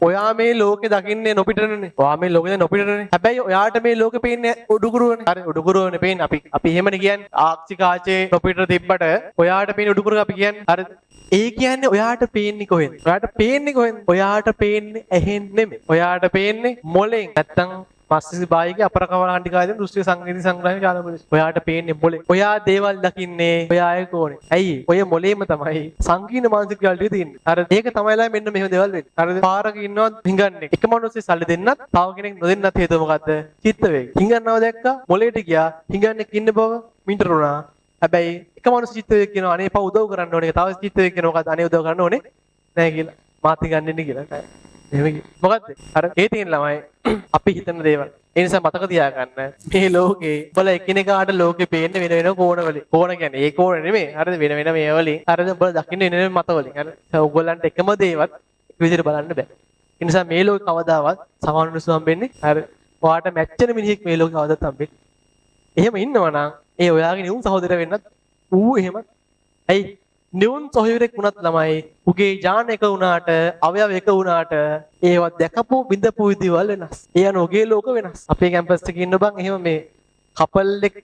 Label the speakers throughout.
Speaker 1: ඔයා මේ ලෝකේ දකින්නේ නොපිටරනේ. ඔයා මේ ලෝකේ නොපිටරනේ. හැබැයි ඔයාට මේ ලෝකේ පේන්නේ උඩුකුරුවනේ. හරි උඩුකුරුවනේ පේන්නේ. අපි එහෙමනේ කියන්නේ. ආක්ෂි කාචේ නොපිටර තිබ්බට ඔයාට පේන්නේ උඩුකුරුව අපි කියන්නේ. හරිද? ඒ කියන්නේ ඔයාට පේන්නේ කොහෙන්ද? ඔයාට පේන්නේ කොහෙන්ද? ඔයාට පේන්නේ ඇහෙන් නෙමෙයි. ඔයාට පේන්නේ මොලෙන්. නැත්තම් පස්සේ බායිගේ අපරකවලාන්ටි කායදෙන දෘෂ්ටි සංගීත සංග්‍රහයේ ජාලපොලිස්. ඔයාට පේන්නේ මොලේ. ඔයා දේවල් දකින්නේ ඔයා අය කෝනේ. ඇයි? ඔය මොලේම තමයි සංකීර්ණ මානසික ක්‍රියාවලිය තියෙන්නේ. හරිද? ඒක තමයිලා මෙන්න මෙහෙම දේවල් වෙන්නේ. හරිද? පාරක ඉන්නවා හිඟන්නේ. එක මිනිස්සේ සල්ලි දෙන්නත්, තව කෙනෙක් නොදෙන්නත් හේතුව මොකද්ද? චිත්ත වේගය. හිඟන්නව දැක්කා මොලේට ගියා. හිඟන්නේ ඉන්න බව මින්ටර වුණා. හැබැයි එක මිනිස් චිත්ත වේගය කියනවා අනේ පව උදව් කරන්න ඕනේ. තව චිත්ත වේගය කියනවා මොකද්ද? අනේ උදව් කරන්න ඕනේ නෑ කියලා. මාත් හිඟන්නේ කියලා. එහෙම මොකද්ද? අර ඒ තියෙන ළමයි අපි හිතන දේවල්. ඒ නිසා මතක තියාගන්න මේ ලෝකේ උඹලා එකිනෙකාට ලෝකේ පේන්නේ වෙන වෙන කෝණ වලින්. කෝණ කියන්නේ ඒ කෝණ නෙමෙයි. හරිද? වෙන වෙන මේ වලින්. හරිද? උඹලා දකින්නේ වෙන වෙන මත වලින්. හරිද? ඔයගොල්ලන්ට එකම දේවත් එක විදිහට බලන්න බෑ. ඒ නිසා මේ ලෝකේ කවදාවත් සමාන මිනිස්සු හම්බෙන්නේ හරි. ඔයාට මැච්චෙන මිනිහෙක් මේ ලෝකේ කවදාවත් හම්බෙන්නේ. එහෙම ඉන්නවනම් ඒ ඔයාගේ නියුම් සහෝදරය වෙන්නත් ඌ එහෙම. ඇයි? නියුම් සහෝදරෙක් වුණත් ළමයි උගේ ඥාන එක වුණාට අවයව එක වුණාට ඒවත් දැකපු බින්දපු විදිවල් වෙනස්. ඒ අනුව උගේ ලෝක වෙනස්. අපේ කැම්පස් එකේ ඉන්න බං එහෙම මේ කපල් එක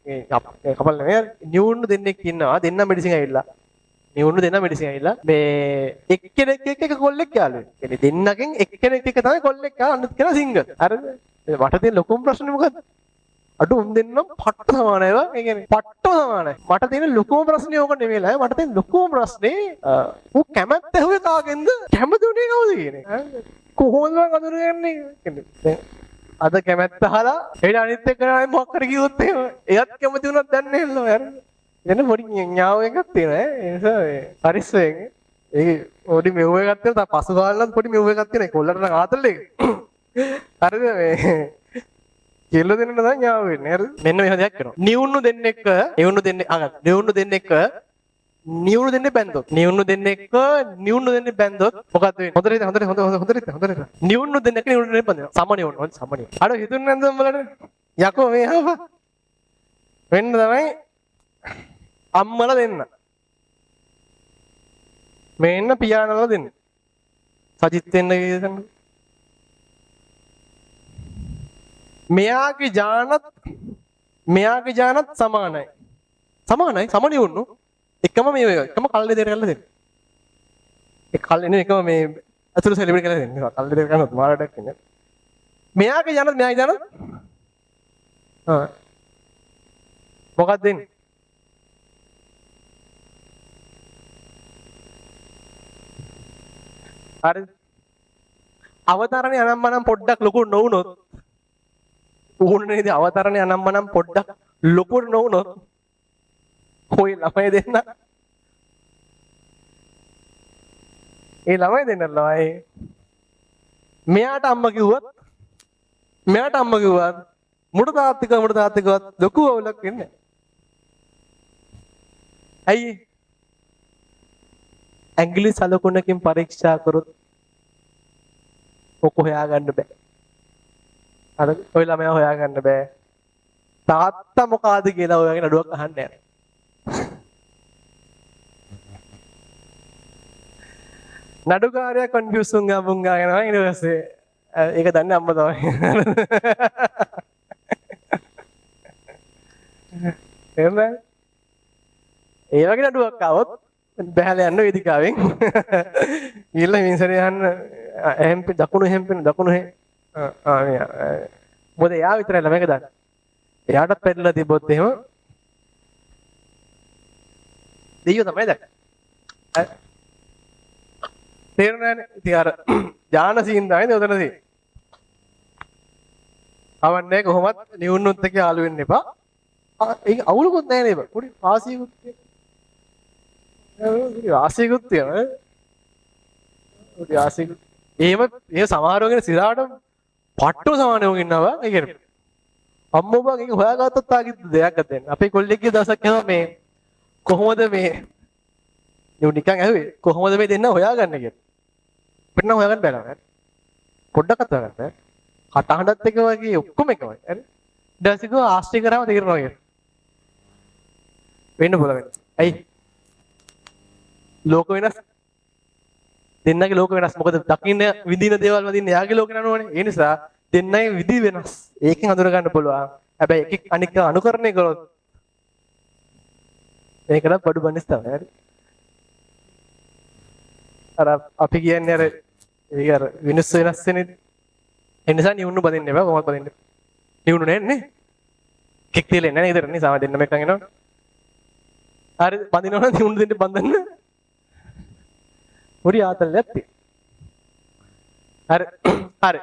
Speaker 1: කපල් නෙමෙයි නියුම් දෙන්නෙක් ඉන්නවා. දෙන්න මෙඩිසින් ඇවිල්ලා. නියුම් දෙන්න මෙඩිසින් ඇවිල්ලා මේ එක්කෙනෙක් එක කොල්ලෙක් යාළුවෙක්. يعني දෙන්නගෙන් එක්කෙනෙක් එක තමයි කොල්ලෙක් යා අනිත් කෙනා සිංගල්. හරිද? මට තියෙන ලොකුම ප්‍රශ්නේ මොකද්ද? අඩු උන් දෙන්නම් පට්ට සමානයි වා. ඒ කියන්නේ පට්ට සමානයි. මට තියෙන ලොකුම ප්‍රශ්නේ ඕක නෙමෙයිලා. මට තියෙන ලොකුම ප්‍රශ්නේ ඌ කැමැත්ත ඇහුවේ කාගෙන්ද? කැමති උනේ කවුද කියන්නේ? කොහොමද මම අඳුරගන්නේ? කියන්නේ අද කැමැත්ත අහලා ඊට අනිත් එක්කෙනා මොකක් කර කිව්වොත් එහෙම එයත් කැමති වුණත් දන්නේ නැහැ නෝ යාර. එන්න පොඩි ඥාව එකක් තියෙනවා ඈ. ඒ නිසා මේ පරිස්සමෙන් ඒ පොඩි මෙව් එකක් තියෙනවා. පසු කාලෙත් පොඩි මෙව් එකක් තියෙනවා. කොල්ලට නම් ආතල් එක. හරිද මේ කෙල්ල දෙන්න තමයි ඥාව වෙන්නේ. හරිද? මෙන්න මෙහෙම දෙයක් කරනවා. නියුණු දෙන්නෙක් නියුණු දෙන්නේ බැන්දොත්. නියුණු දෙන්නේ බැන්දොත් මොකද්ද වෙන්නේ? හොඳට නියුණු දෙන්නෙක් බැන්දොත්. සමනියුණු. අර හිතුන්නේ නැද්ද උඹලට? යකෝ මේ ආවා. වෙන්න තමයි අම්මලා දෙන්න. මේන්න පියාණන්ලා දෙන්න. සජිත් වෙන්න කියනද? මෙයාගේ ඥානත් සමානයි. සමනියුණු. එකම මේ එකම කල්ලේ දෙර කරලා දෙන්න. ඒ කල්ලේ නේ එකම මේ අතුරු සෙලිබ්‍රේට් කරලා දෙන්න. කල්ලේ දෙර කරනත් මාරඩක් ඉන්නේ. මෙයාගේ ඥානත් මොකක්ද දෙන්නේ? හරි. අවතරණේ අනම්මනම් පොඩ්ඩක් ලොකු නොවුනොත් ඕනේ නේද? අවතරණේ අනම්මනම් පොඩ්ඩක් ලොකු නොවුනොත් ඔය ළමයි දෙන්න. ඒ ළමයි දෙන්නලා මෙයාට අම්මා කිව්වත් මුඩ තාත්තිකවත් ලොකු අවුලක් වෙන්නේ. ඇයි? ඇඟිලි සලකුණකින් පරීක්ෂා කරොත් ඔක හොයාගන්න බෑ. අර ඔය ළමයා හොයාගන්න බෑ. තාත්තා මොකාද කියලා ඔයගෙන් අඩුවක් අහන්න යනවා. නඩුකාරයා කන්ෆියුස් වුණා යනවා ඊට පස්සේ ඒක දන්නේ අම්මා තමයි. එහෙම ඒ වගේ නඩුවක් ආවොත් බහැලා යන්න වේදිකාවෙන් ගිහලා මිනිස්සුන් යන්න දකුණු එහෙම් මොකද එයා විතරයි ළමයික දාන්න. එයාටත් පෙරලා තිබ්බොත් එහෙම දෙයියෝ තමයි දැක්ක. තේරුණානේ? ඉතින් අර ඥාන සීන් තමයි උතනදී. අවන්නේ කොහොමත් නියුන්නොත් එක්ක යාළු වෙන්න එපා. ඒක අවුලකුත් නැහැ නේද? පොඩි ආසියකුත් තියෙනවා. පොඩි ආසියකුත්. එහෙම සමහරවගෙන සිරාට පට්ටෝ සමානව ඉන්නවා. ඒ කියන්නේ අම්මෝ බං ඒක හොයාගත්තත් තාකිට දෙයක් අතෙන්. අපේ කොල්ලෙක්ගේ දවසක් යනවා මේ කොහොමද මේ නිකන් ඇහුවේ කොහොමද මේ දෙන්න හොයාගන්නේ කියලා. අපිට නම් හොයාගන්න බෑ නේද? පොඩ්ඩක් අත හොයාගන්න බෑ. කටහඬත් එක වගේ ඔක්කොම එකමයි. හරි? ඊට ආශ්‍රය කරාම තේරෙනවා කියලා. වෙන්න පුළුවන්. ඇයි? ලෝක වෙනස්. දෙන්නගේ ලෝක වෙනස්. මොකද දකින්න විඳින දේවල් වදින්න යාගේ ලෝකේ නනුවනේ. ඒ නිසා දෙන්නගේ විදි වෙනස්. ඒකෙන් අඳුර ගන්න පුළුවන්. හැබැයි එකෙක් අනික අනුකරණය කළොත් මේකට බඩු බනිස් තමයි. හරි. අර අපි කියන්නේ අර ඒක අර විනිස් වෙනස් වෙන. ඒ නිසා නියුණු බදින්න එපා. කොහොමද බදින්නේ? නියුණු නෑනේ. කික් තියලා නෑ නේද? නේ සාම දෙන්න මේකන් එනවා. හරි බඳිනවා නම් නියුණු දෙන්න බඳින්න. පොඩි ආතල්යක් තියෙනවා. හරි. හරි.